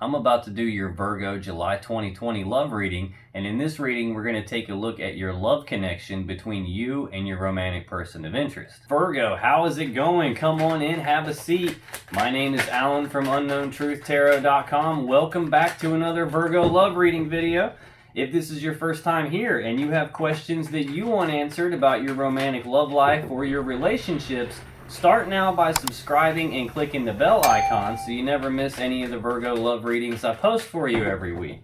I'm about to do your Virgo July 2020 love reading, and in this reading we're going to take a look at your love connection between you and your romantic person of interest. Virgo, how is it going? Come on in, have a seat. My name is Alan from UnknownTruthTarot.com. Welcome back to another Virgo love reading video. If this is your first time here and you have questions that you want answered about your romantic love life or your relationships, start now by subscribing and clicking the bell icon so you never miss any of the Virgo love readings I post for you every week.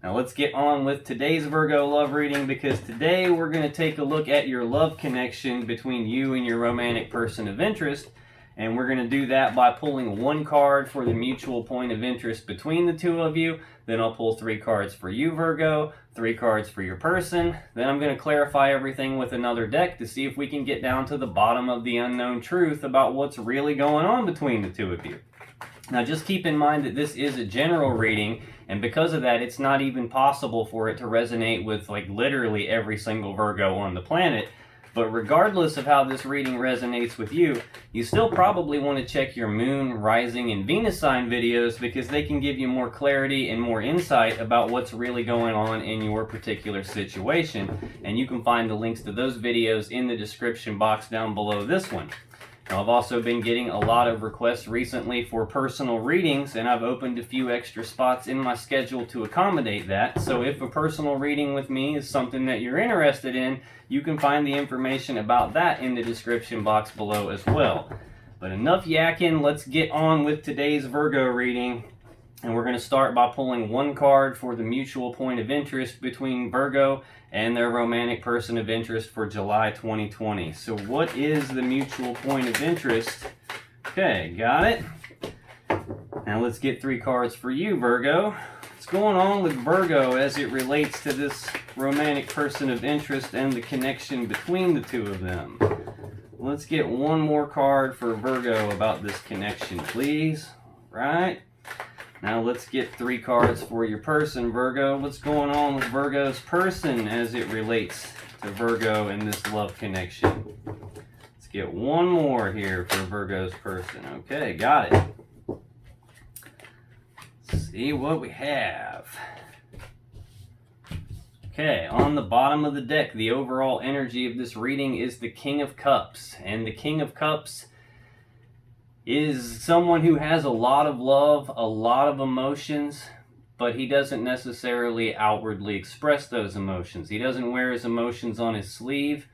Now let's get on with today's Virgo love reading, because today we're going to take a look at your love connection between you and your romantic person of interest. And we're going to do that by pulling one card for the mutual point of interest between the two of you. Then I'll pull 3 cards for you, Virgo, 3 cards for your person. Then I'm going to clarify everything with another deck to see if we can get down to the bottom of the unknown truth about what's really going on between the two of you. Now just keep in mind that this is a general reading, and because of that, it's not even possible for it to resonate with literally every single Virgo on the planet. But regardless of how this reading resonates with you, you still probably want to check your moon, rising, and Venus sign videos, because they can give you more clarity and more insight about what's really going on in your particular situation. And you can find the links to those videos in the description box down below this one. Now, I've also been getting a lot of requests recently for personal readings, and I've opened a few extra spots in my schedule to accommodate that. So if a personal reading with me is something that you're interested in, you can find the information about that in the description box below as well. But enough yakking, let's get on with today's Virgo reading. And we're going to start by pulling one card for the mutual point of interest between Virgo and their romantic person of interest for July 2020. So what is the mutual point of interest? Okay, got it. Now let's get 3 cards for you, Virgo. What's going on with Virgo as it relates to this romantic person of interest and the connection between the two of them? Let's get one more card for Virgo about this connection, please. Right. Now let's get 3 cards for your person, Virgo. What's going on with Virgo's person as it relates to Virgo and this love connection? Let's get one more here for Virgo's person. Okay, got it. Let's see what we have. Okay, on the bottom of the deck, the overall energy of this reading is the King of Cups. And the King of Cups is someone who has a lot of love, a lot of emotions, but he doesn't necessarily outwardly express those emotions. He doesn't wear his emotions on his sleeve.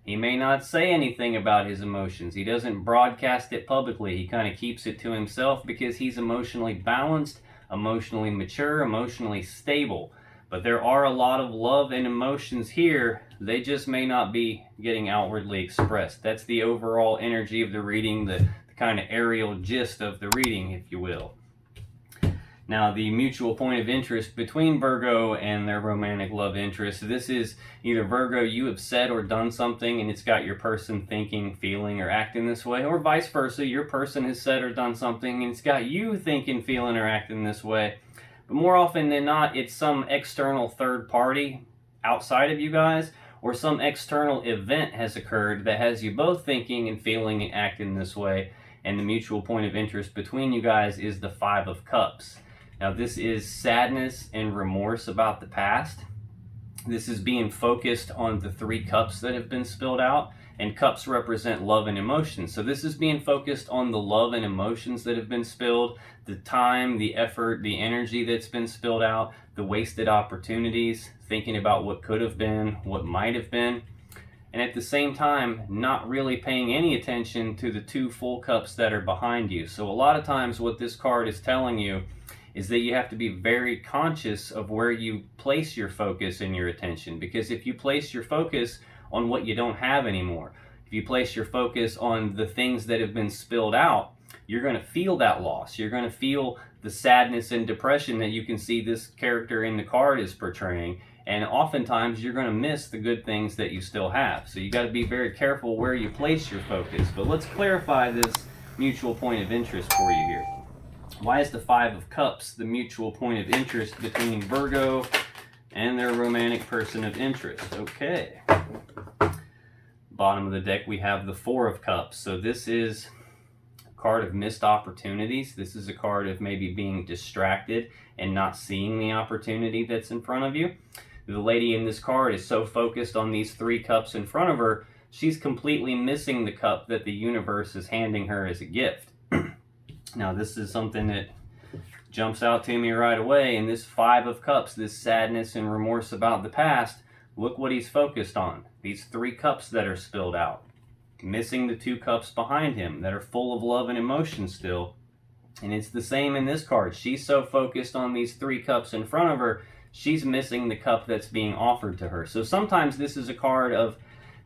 He may not say anything about his emotions. He doesn't broadcast it publicly. He kind of keeps it to himself because he's emotionally balanced, emotionally mature, emotionally stable. But there are a lot of love and emotions here. They just may not be getting outwardly expressed. That's the overall energy of the reading, the kind of aerial gist of the reading, if you will. Now, the mutual point of interest between Virgo and their romantic love interest, this is either Virgo, you have said or done something and it's got your person thinking, feeling, or acting this way, or vice versa, your person has said or done something and it's got you thinking, feeling, or acting this way. But more often than not, it's some external third party outside of you guys, or some external event has occurred that has you both thinking and feeling and acting this way. And the mutual point of interest between you guys is the 5 of Cups. Now this is sadness and remorse about the past. This is being focused on the 3 cups that have been spilled out, and cups represent love and emotion. So this is being focused on the love and emotions that have been spilled, the time, the effort, the energy that's been spilled out, the wasted opportunities, thinking about what could have been, what might have been. And at the same time, not really paying any attention to the 2 full cups that are behind you. So a lot of times what this card is telling you is that you have to be very conscious of where you place your focus and your attention. Because if you place your focus on what you don't have anymore, if you place your focus on the things that have been spilled out, you're going to feel that loss. You're going to feel the sadness and depression that you can see this character in the card is portraying. And oftentimes you're going to miss the good things that you still have. So you got to be very careful where you place your focus. But let's clarify this mutual point of interest for you here. Why is the 5 of Cups the mutual point of interest between Virgo and their romantic person of interest? Okay. Bottom of the deck we have the 4 of Cups. So this is card of missed opportunities. This is a card of maybe being distracted and not seeing the opportunity that's in front of you. The lady in this card is so focused on these 3 cups in front of her, she's completely missing the cup that the universe is handing her as a gift. Now, this is something that jumps out to me right away. In this 5 of Cups, this sadness and remorse about the past, look what he's focused on. These 3 cups that are spilled out. Missing the 2 cups behind him that are full of love and emotion still. And it's the same in this card. She's so focused on these 3 cups in front of her, she's missing the cup that's being offered to her. So sometimes this is a card of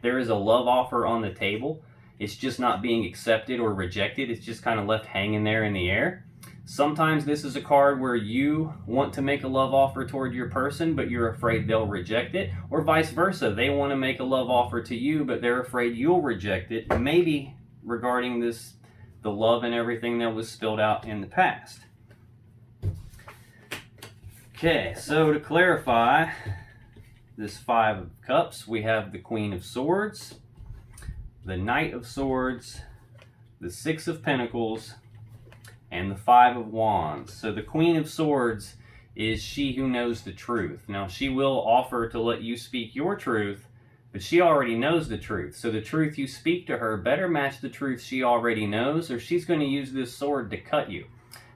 there is a love offer on the table. It's just not being accepted or rejected. It's just kind of left hanging there in the air. Sometimes this is a card where you want to make a love offer toward your person, but you're afraid they'll reject it. Or vice versa. They want to make a love offer to you, but they're afraid you'll reject it. Maybe regarding this, the love and everything that was spilled out in the past. Okay, so to clarify this 5 of Cups, we have the Queen of Swords, the Knight of Swords, the 6 of Pentacles, and the 5 of Wands. So the Queen of Swords is she who knows the truth. Now, she will offer to let you speak your truth, but she already knows the truth. So the truth you speak to her better match the truth she already knows, or she's going to use this sword to cut you.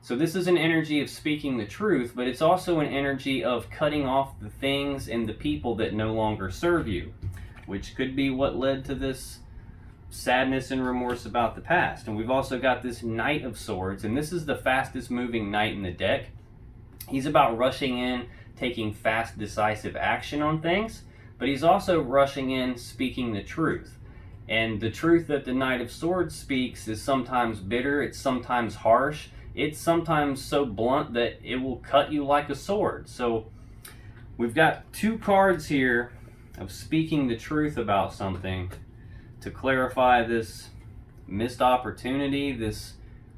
So this is an energy of speaking the truth, but it's also an energy of cutting off the things and the people that no longer serve you, which could be what led to this sadness and remorse about the past. And we've also got this Knight of Swords, and this is the fastest moving knight in the deck. He's about rushing in, taking fast, decisive action on things, but he's also rushing in, speaking the truth. And the truth that the Knight of Swords speaks is sometimes bitter, it's sometimes harsh, it's sometimes so blunt that it will cut you like a sword. So we've got 2 cards here of speaking the truth about something to clarify this missed opportunity, this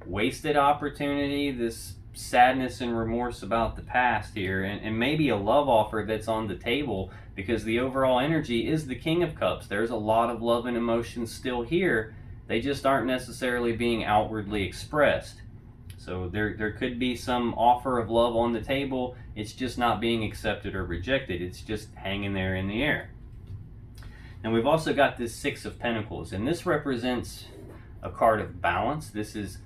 wasted opportunity, this sadness and remorse about the past here, and maybe a love offer that's on the table, because the overall energy is the King of Cups. There's a lot of love and emotion still here. They just aren't necessarily being outwardly expressed. So there could be some offer of love on the table. It's just not being accepted or rejected. It's just hanging there in the air. And we've also got this 6 of Pentacles, and this represents a card of balance. This is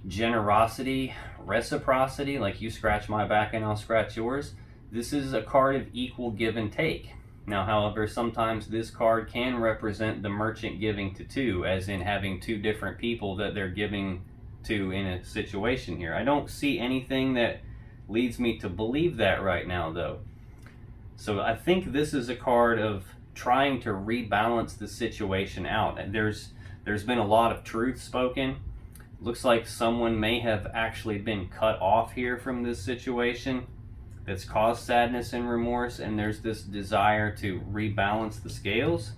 generosity, reciprocity, like you scratch my back and I'll scratch yours. This is a card of equal give and take. Now, however, sometimes this card can represent the merchant giving to 2, as in having 2 different people that they're giving to in a situation here. I don't see anything that leads me to believe that right now, though. So I think this is a card of trying to rebalance the situation out. And there's been a lot of truth spoken. Looks like someone may have actually been cut off here from this situation that's caused sadness and remorse, and there's this desire to rebalance the scales.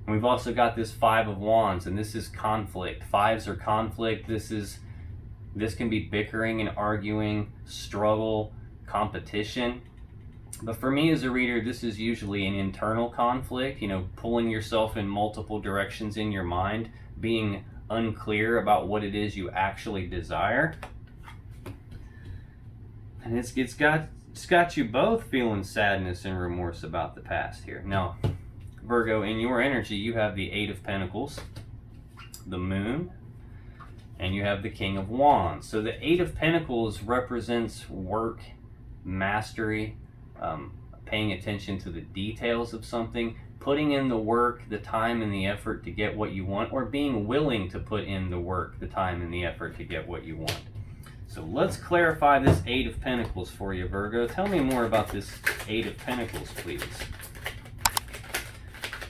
And we've also got this 5 of Wands, and this is conflict. 5s are conflict. This can be bickering and arguing, struggle, competition. But for me as a reader, this is usually an internal conflict, pulling yourself in multiple directions in your mind, being unclear about what it is you actually desire. And it's got you both feeling sadness and remorse about the past here. Now, Virgo, in your energy, you have the 8 of Pentacles, the Moon, and you have the King of Wands. So the 8 of Pentacles represents work, mastery, paying attention to the details of something, putting in the work, the time, and the effort to get what you want, or being willing to put in the work, the time, and the effort to get what you want. So let's clarify this 8 of Pentacles for you, Virgo. Tell me more about this 8 of Pentacles, please.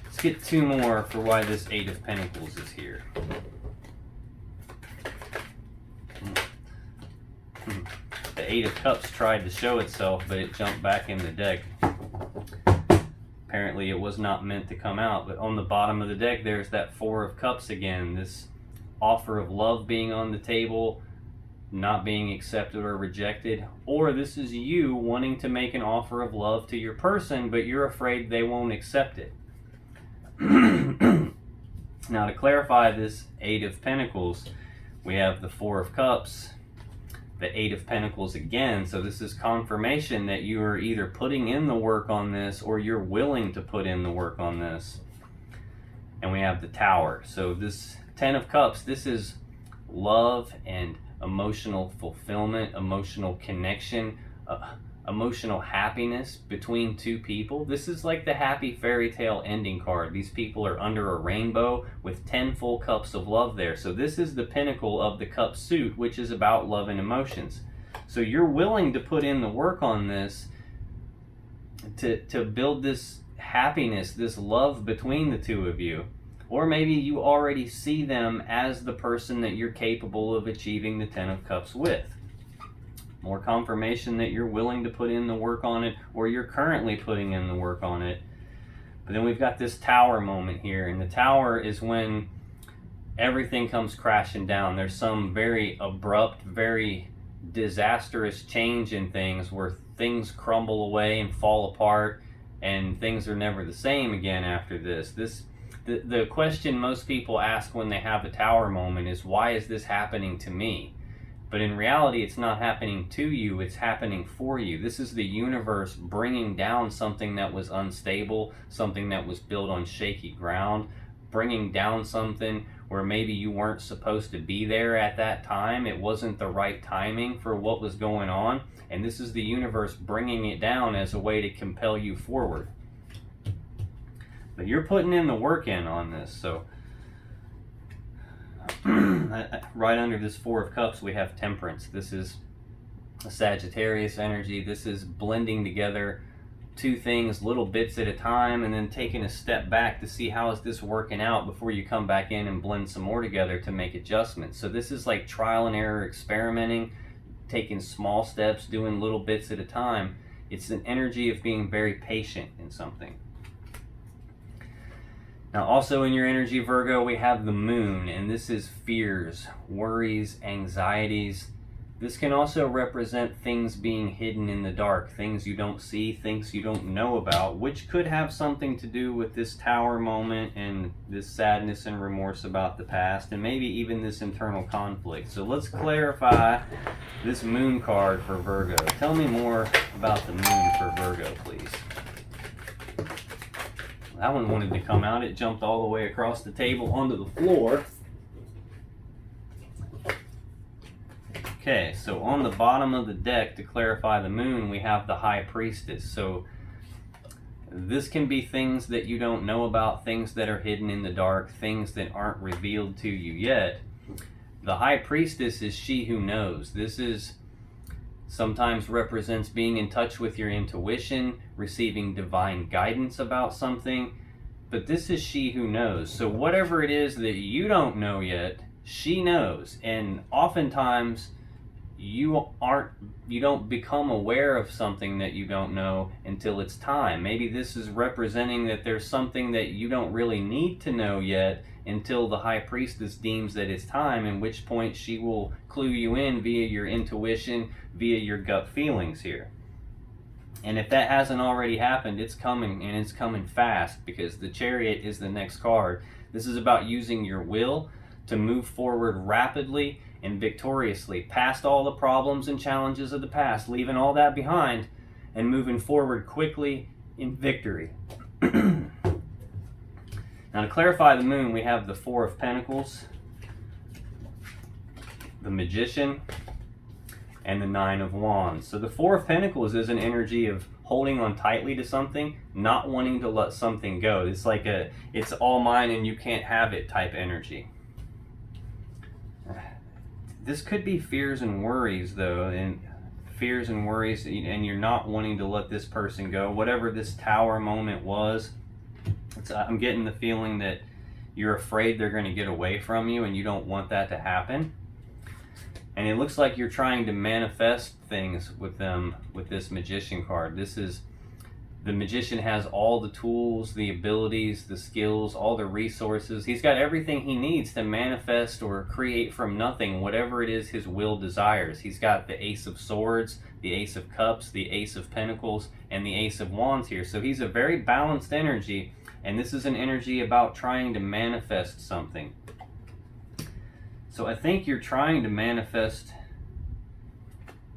Let's get 2 more for why this 8 of Pentacles is here. The 8 of Cups tried to show itself, but it jumped back in the deck. Apparently it was not meant to come out, but on the bottom of the deck there's that 4 of Cups again, this offer of love being on the table, not being accepted or rejected, or this is you wanting to make an offer of love to your person, but you're afraid they won't accept it. Now, to clarify this 8 of Pentacles, We have the Four of Cups, the Eight of Pentacles again. So this is confirmation that you are either putting in the work on this or you're willing to put in the work on this. And we have the Tower. So this Ten of Cups, this is love and emotional fulfillment, emotional connection, emotional happiness between two people. This is like the happy fairy tale ending card. These people are under a rainbow with 10 full cups of love there. So this is the pinnacle of the cup suit, which is about love and emotions. So you're willing to put in the work on this to build this happiness, this love between the two of you. Or maybe you already see them as the person that you're capable of achieving the Ten of Cups with. More confirmation that you're willing to put in the work on it, or you're currently putting in the work on it. But then we've got this Tower moment here, and the Tower is when everything comes crashing down. There's some very abrupt, very disastrous change in things where things crumble away and fall apart, and things are never the same again after this. The question most people ask when they have a Tower moment is, why is this happening to me? But in reality, it's not happening to you, it's happening for you. This is the universe bringing down something that was unstable, something that was built on shaky ground, bringing down something where maybe you weren't supposed to be there at that time. It wasn't the right timing for what was going on. And this is the universe bringing it down as a way to compel you forward. But you're putting in the work in on this, so right under this Four of Cups we have Temperance. This is a Sagittarius energy. This is blending together two things, little bits at a time, and then taking a step back to see how is this working out before you come back in and blend some more together to make adjustments. So this is like trial and error, experimenting, taking small steps, doing little bits at a time. It's an energy of being very patient in something. Now also in your energy, Virgo, we have the Moon, and this is fears, worries, anxieties. This can also represent things being hidden in the dark, things you don't see, things you don't know about, which could have something to do with this Tower moment and this sadness and remorse about the past, and maybe even this internal conflict. So let's clarify this Moon card for Virgo. Tell me more about the Moon for Virgo, please. That one wanted to come out. It jumped all the way across the table onto the floor. Okay, so on the bottom of the deck, to clarify the Moon, we have the High Priestess. So this can be things that you don't know about, things that are hidden in the dark, things that aren't revealed to you yet. The High Priestess is she who knows. This is sometimes represents being in touch with your intuition, receiving divine guidance about something, but this is she who knows. So whatever it is that you don't know yet, she knows. And oftentimes you don't become aware of something that you don't know until it's time. Maybe this is representing that there's something that you don't really need to know yet until the High Priestess deems that it's time, in which point she will clue you in via your intuition, via your gut feelings here. And if that hasn't already happened, it's coming, and it's coming fast, because the Chariot is the next card. This is about using your will to move forward rapidly and victoriously, past all the problems and challenges of the past, leaving all that behind, and moving forward quickly in victory. Now to clarify the Moon, we have the Four of Pentacles, the Magician, and the Nine of Wands. So the Four of Pentacles is an energy of holding on tightly to something, not wanting to let something go. It's like it's all mine and you can't have it type energy. This could be fears and worries though, and fears and worries, and you're not wanting to let this person go. Whatever this Tower moment was, I'm getting the feeling that you're afraid they're going to get away from you and you don't want that to happen. And it looks like you're trying to manifest things with them with this Magician card. The Magician has all the tools, the abilities, the skills, all the resources. He's got everything he needs to manifest or create from nothing whatever it is his will desires. He's got the Ace of Swords, the Ace of Cups, the Ace of Pentacles, and the Ace of Wands here. So he's a very balanced energy, and this is an energy about trying to manifest something. So I think you're trying to manifest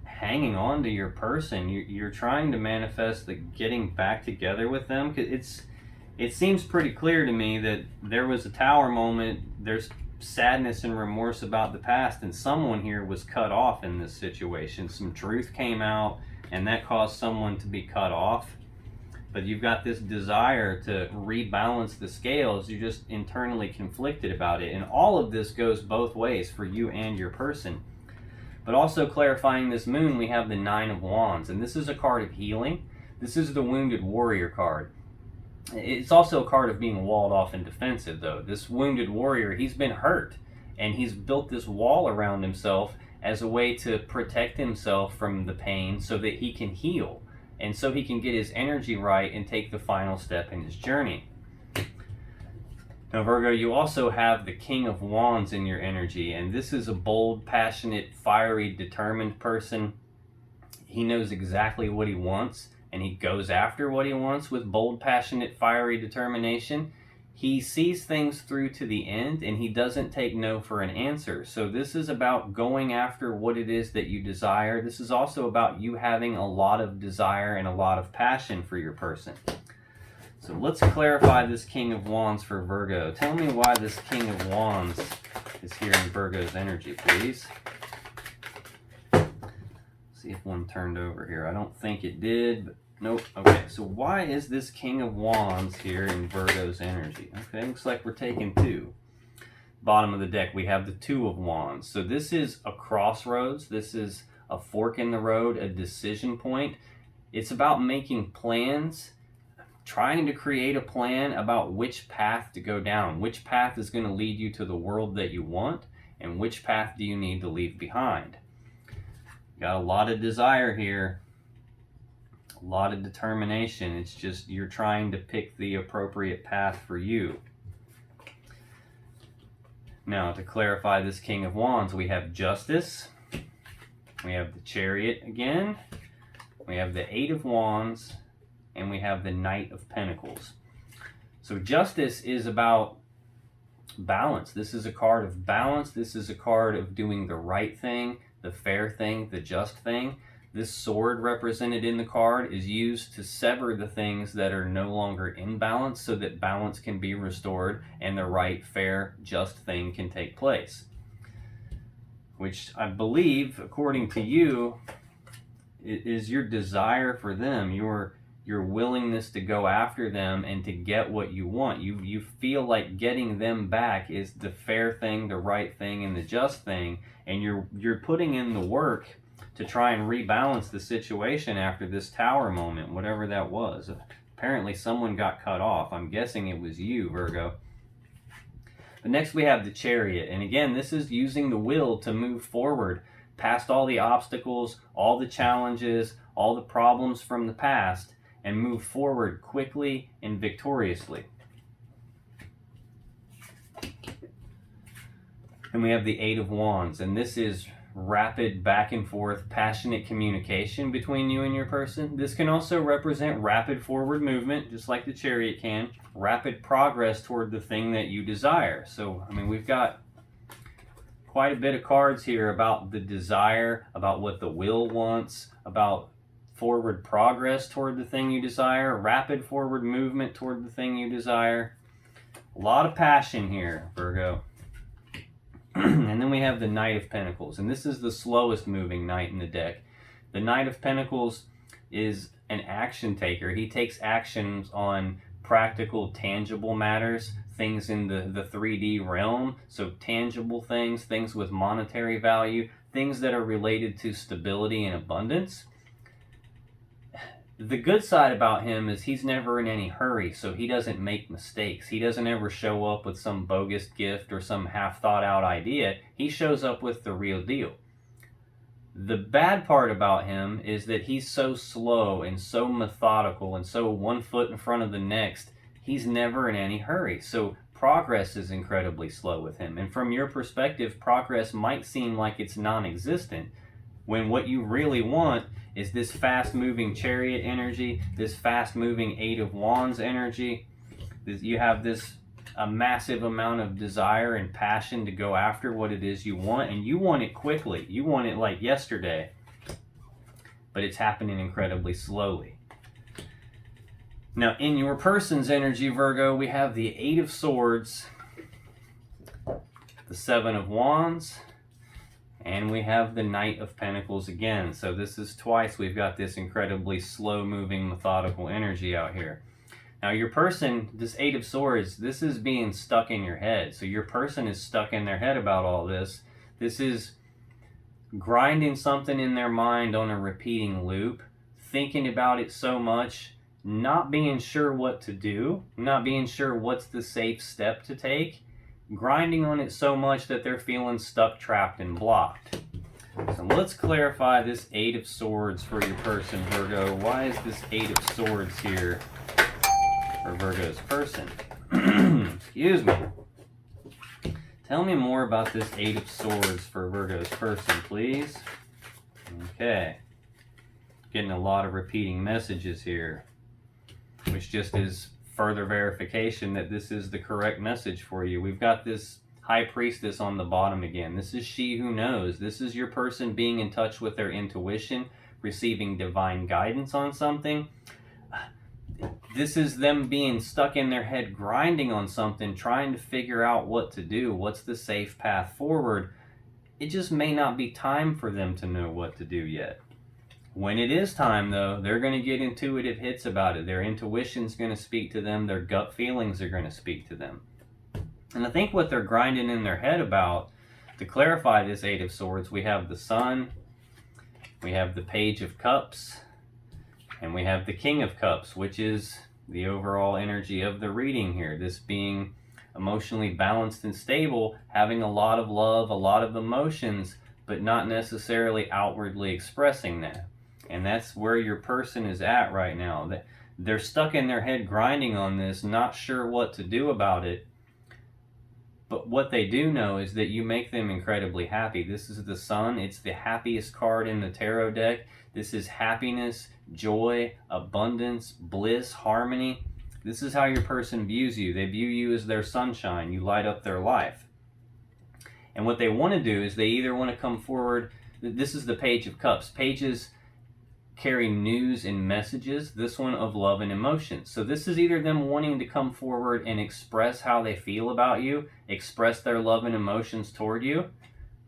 hanging on to your person. You're trying to manifest the getting back together with them. It seems pretty clear to me that there was a tower moment. There's sadness and remorse about the past, and someone here was cut off in this situation. Some truth came out, and that caused someone to be cut off. But you've got this desire to rebalance the scales. You're just internally conflicted about it. And all of this goes both ways for you and your person. But also clarifying this moon, we have the Nine of Wands. And this is a card of healing. This is the Wounded Warrior card. It's also a card of being walled off and defensive, though. This Wounded Warrior, he's been hurt. And he's built this wall around himself as a way to protect himself from the pain so that he can heal. And so he can get his energy right and take the final step in his journey. Now, Virgo, you also have the King of Wands in your energy, and this is a bold, passionate, fiery, determined person. He knows exactly what he wants, and he goes after what he wants with bold, passionate, fiery determination. He sees things through to the end, and he doesn't take no for an answer. So this is about going after what it is that you desire. This is also about you having a lot of desire and a lot of passion for your person. So let's clarify this King of Wands for Virgo. Tell me why this King of Wands is here in Virgo's energy, please. See if one turned over here. I don't think it did, but nope. Okay, so why is this King of Wands here in Virgo's energy? Okay, looks like we're taking two. Bottom of the deck, we have the Two of Wands. So this is a crossroads. This is a fork in the road, a decision point. It's about making plans, trying to create a plan about which path to go down. Which path is going to lead you to the world that you want, and which path do you need to leave behind? Got a lot of desire here. A lot of determination. It's just you're trying to pick the appropriate path for you. Now, to clarify this King of Wands, we have Justice. We have the Chariot again. We have the Eight of Wands. And we have the Knight of Pentacles. So Justice is about balance. This is a card of balance. This is a card of doing the right thing, the fair thing, the just thing. This sword represented in the card is used to sever the things that are no longer in balance so that balance can be restored and the right, fair, just thing can take place. Which I believe, according to you, is your desire for them, your willingness to go after them and to get what you want. You feel like getting them back is the fair thing, the right thing, and the just thing, and you're putting in the work to try and rebalance the situation after this tower moment, whatever that was. Apparently someone got cut off. I'm guessing it was you, Virgo. But next we have the Chariot, and again, this is using the will to move forward past all the obstacles, all the challenges, all the problems from the past, and move forward quickly and victoriously. And we have the Eight of Wands, and this is rapid back and forth, passionate communication between you and your person. This can also represent rapid forward movement, just like the Chariot can, rapid progress toward the thing that you desire. So, I mean, we've got quite a bit of cards here about the desire, about what the will wants, about forward progress toward the thing you desire, rapid forward movement toward the thing you desire. A lot of passion here, Virgo. And then we have the Knight of Pentacles, and this is the slowest moving knight in the deck. The Knight of Pentacles is an action taker. He takes actions on practical, tangible matters, things in the 3D realm, so tangible things, things with monetary value, things that are related to stability and abundance. The good side about him is he's never in any hurry, so he doesn't make mistakes. He doesn't ever show up with some bogus gift or some half-thought-out idea. He shows up with the real deal. The bad part about him is that he's so slow and so methodical and so one foot in front of the next, he's never in any hurry. So progress is incredibly slow with him. And from your perspective, progress might seem like it's non-existent, when what you really want is this fast-moving Chariot energy, this fast-moving Eight of Wands energy. You have this a massive amount of desire and passion to go after what it is you want, and you want it quickly. You want it like yesterday, but it's happening incredibly slowly. Now, in your person's energy, Virgo, we have the Eight of Swords, the Seven of Wands, and we have the Knight of Pentacles again. So this is twice we've got this incredibly slow-moving, methodical energy out here. Now your person, this Eight of Swords, this is being stuck in your head. So your person is stuck in their head about all this. This is grinding something in their mind on a repeating loop, thinking about it so much, not being sure what to do, not being sure what's the safe step to take, grinding on it so much that they're feeling stuck, trapped, and blocked. So let's clarify this Eight of Swords for your person, Virgo. Why is this Eight of Swords here for Virgo's person? Excuse me. Tell me more about this Eight of Swords for Virgo's person, please. Okay. Getting a lot of repeating messages here, which just is further verification that this is the correct message for you. We've got this High Priestess on the bottom again. This is she who knows. This is your person being in touch with their intuition, receiving divine guidance on something. This is them being stuck in their head, grinding on something, trying to figure out what to do. What's the safe path forward? It just may not be time for them to know what to do yet. When it is time, though, they're going to get intuitive hits about it. Their intuition's going to speak to them. Their gut feelings are going to speak to them. And I think what they're grinding in their head about, to clarify this Eight of Swords, we have the Sun, we have the Page of Cups, and we have the King of Cups, which is the overall energy of the reading here. This being emotionally balanced and stable, having a lot of love, a lot of emotions, but not necessarily outwardly expressing that. And that's where your person is at right now. They're stuck in their head grinding on this, not sure what to do about it. But what they do know is that you make them incredibly happy. This is the Sun. It's the happiest card in the tarot deck. This is happiness, joy, abundance, bliss, harmony. This is how your person views you. They view you as their sunshine. You light up their life. And what they want to do is they either want to come forward. This is the Page of Cups. Pages carry news and messages, this one of love and emotion. So this is either them wanting to come forward and express how they feel about you, express their love and emotions toward you.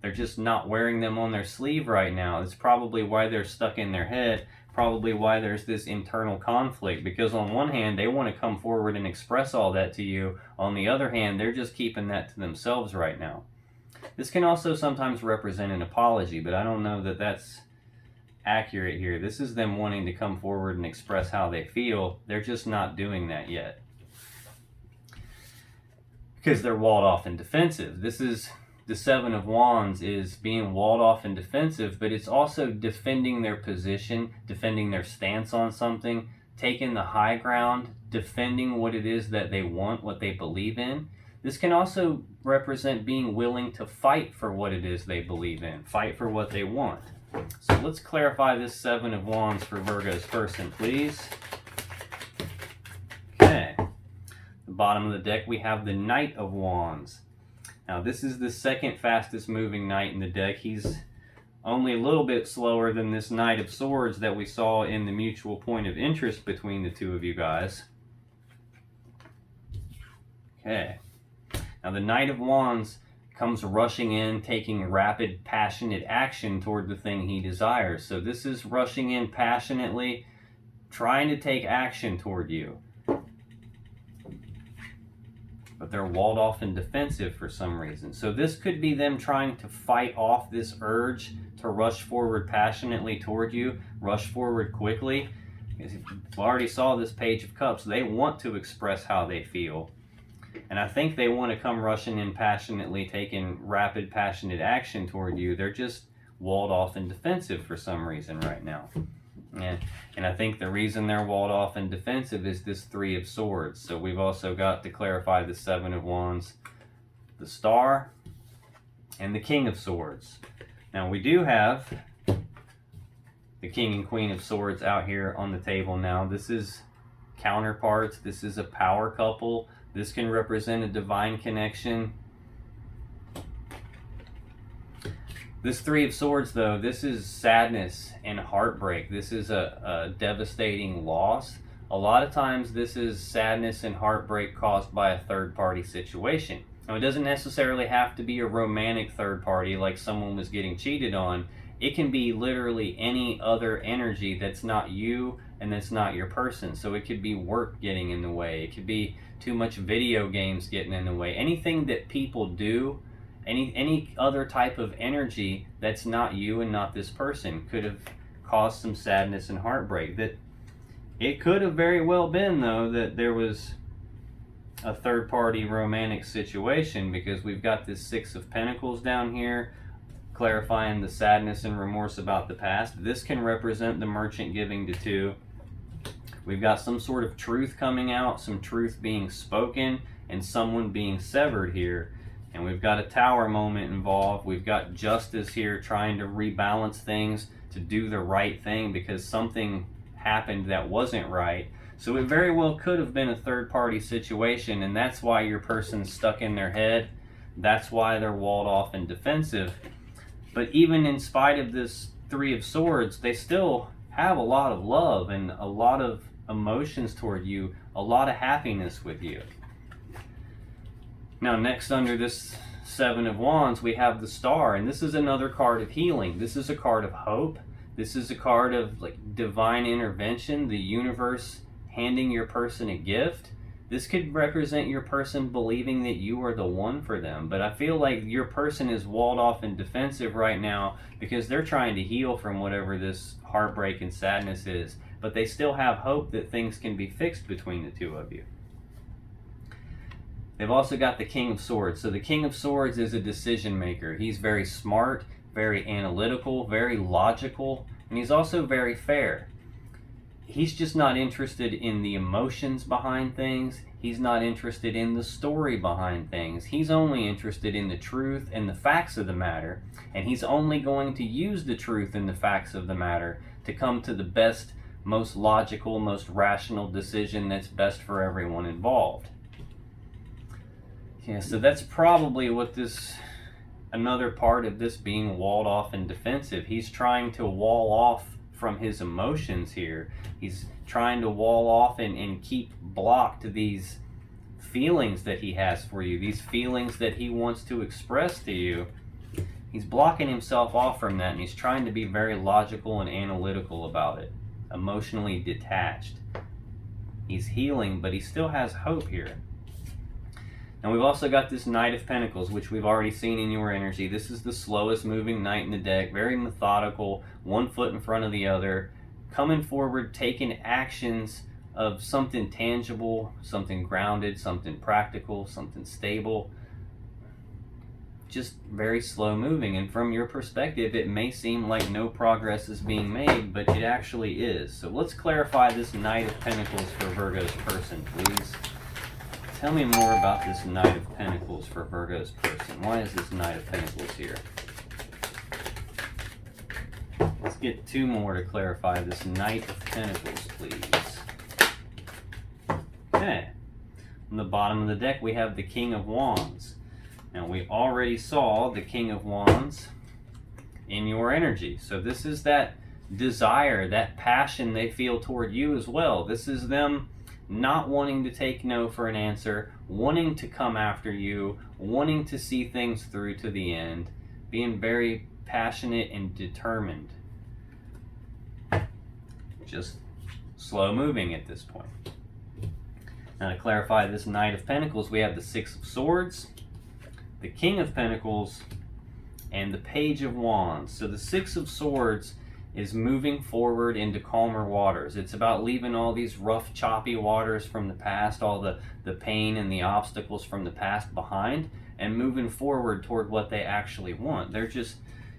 They're just not wearing them on their sleeve right now. It's probably why they're stuck in their head, probably why there's this internal conflict, because on one hand, they want to come forward and express all that to you. On the other hand, they're just keeping that to themselves right now. This can also sometimes represent an apology, but I don't know that that's accurate here. This is them wanting to come forward and express how they feel. They're just not doing that yet because they're walled off and defensive. This is the Seven of Wands, is being walled off and defensive, but it's also defending their position, defending their stance on something, taking the high ground, defending what it is that they want, what they believe in. This can also represent being willing to fight for what it is they believe in, fight for what they want. So let's clarify this Seven of Wands for Virgo's person, please. Okay. The bottom of the deck, we have the Knight of Wands. Now, this is the second fastest moving knight in the deck. He's only a little bit slower than this Knight of Swords that we saw in the mutual point of interest between the two of you guys. Okay. Now, the Knight of Wands comes rushing in, taking rapid, passionate action toward the thing he desires. So this is rushing in passionately, trying to take action toward you. But they're walled off and defensive for some reason. So this could be them trying to fight off this urge to rush forward passionately toward you, rush forward quickly. We already saw this Page of Cups. They want to express how they feel. And I think they want to come rushing in passionately, taking rapid, passionate action toward you. They're just walled off and defensive for some reason right now. And I think the reason they're walled off and defensive is this Three of Swords. So we've also got to clarify the Seven of Wands, the Star, and the King of Swords. Now we do have the King and Queen of Swords out here on the table now. This is counterparts. This is a power couple. This can represent a divine connection. This Three of Swords, though, this is sadness and heartbreak. This is a devastating loss. A lot of times this is sadness and heartbreak caused by a third-party situation. Now, it doesn't necessarily have to be a romantic third party like someone was getting cheated on. It can be literally any other energy that's not you and that's not your person. So it could be work getting in the way. It could be too much video games getting in the way. Anything that people do, any other type of energy that's not you and not this person could have caused some sadness and heartbreak. That it could have very well been, though, that there was a third-party romantic situation, because we've got this Six of Pentacles down here clarifying the sadness and remorse about the past. This can represent the Merchant giving to two. We've got some sort of truth coming out, some truth being spoken, and someone being severed here. And we've got a Tower moment involved. We've got Justice here trying to rebalance things, to do the right thing because something happened that wasn't right. So it very well could have been a third-party situation, and that's why your person's stuck in their head. That's why they're walled off and defensive. But even in spite of this Three of Swords, they still have a lot of love and a lot of emotions toward you, a lot of happiness with you. Now, next under this Seven of Wands, we have the Star, and this is another card of healing. This is a card of hope. This is a card of like divine intervention, the universe handing your person a gift. This could represent your person believing that you are the one for them. But I feel like your person is walled off and defensive right now because they're trying to heal from whatever this heartbreak and sadness is. But they still have hope that things can be fixed between the two of you. They've also got the King of Swords. So the King of Swords is a decision maker. He's very smart, very analytical, very logical, and he's also very fair. He's just not interested in the emotions behind things. He's not interested in the story behind things. He's only interested in the truth and the facts of the matter, and he's only going to use the truth and the facts of the matter to come to the best, most logical, most rational decision that's best for everyone involved. Yeah, so that's probably what another part of this being walled off and defensive. He's trying to wall off from his emotions here. He's trying to wall off and keep blocked these feelings that he has for you, these feelings that he wants to express to you. He's blocking himself off from that, and he's trying to be very logical and analytical about it, emotionally detached. He's healing, but he still has hope here. And we've also got this Knight of Pentacles, which we've already seen in your energy. This is the slowest moving knight in the deck, very methodical, one foot in front of the other, coming forward, taking actions of something tangible, something grounded, something practical, something stable. Just very slow moving. And from your perspective, it may seem like no progress is being made, but it actually is. So let's clarify this Knight of Pentacles for Virgo's person, please. Tell me more about this Knight of Pentacles for Virgo's person. Why is this Knight of Pentacles here? Let's get two more to clarify this Knight of Pentacles, please. Okay. On the bottom of the deck, we have the King of Wands. Now, we already saw the King of Wands in your energy. So this is that desire, that passion they feel toward you as well. This is them not wanting to take no for an answer, wanting to come after you, wanting to see things through to the end, being very passionate and determined. Just slow moving at this point. Now, to clarify this Knight of Pentacles, we have the Six of Swords, the King of Pentacles, and the Page of Wands. So the Six of Swords is moving forward into calmer waters. It's about leaving all these rough, choppy waters from the past, all the pain and the obstacles from the past behind, and moving forward toward what they actually want. They're just,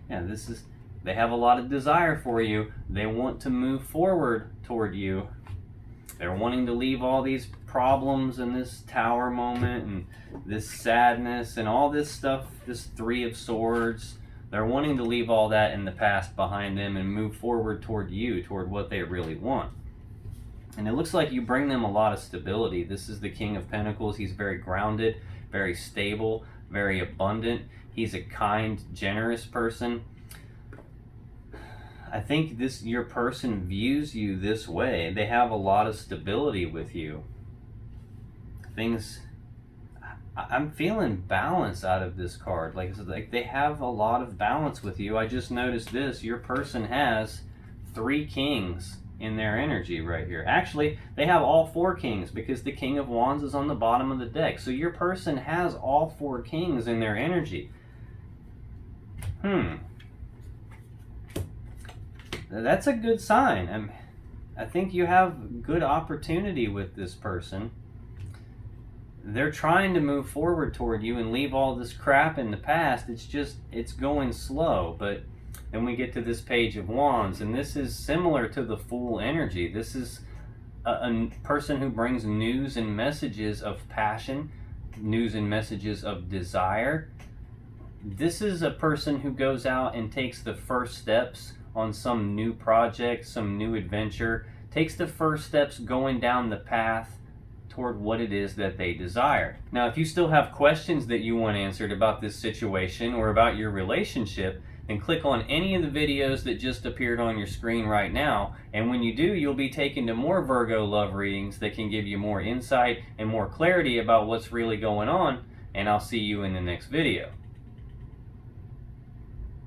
they have a lot of desire for you. They want to move forward toward you. They're wanting to leave all these problems and this Tower moment and this sadness and all this stuff, this Three of Swords. They're wanting to leave all that in the past behind them and move forward toward you, toward what they really want. And it looks like you bring them a lot of stability. This is the King of Pentacles. He's very grounded, very stable, very abundant. He's a kind, generous person. I think your person views you this way. They have a lot of stability with you. I'm feeling balance out of this card. Like they have a lot of balance with you. I just noticed this. Your person has 3 kings in their energy right here. Actually, they have all 4 kings because the King of Wands is on the bottom of the deck. So your person has all 4 kings in their energy. That's a good sign. I think you have good opportunity with this person. They're trying to move forward toward you and leave all this crap in the past. It's going slow. But then we get to this Page of Wands, and this is similar to the Fool energy. This is a person who brings news and messages of passion, news and messages of desire. This is a person who goes out and takes the first steps on some new project, some new adventure, takes the first steps going down the path toward what it is that they desire. Now, if you still have questions that you want answered about this situation or about your relationship, then click on any of the videos that just appeared on your screen right now. And when you do, you'll be taken to more Virgo love readings that can give you more insight and more clarity about what's really going on. And I'll see you in the next video.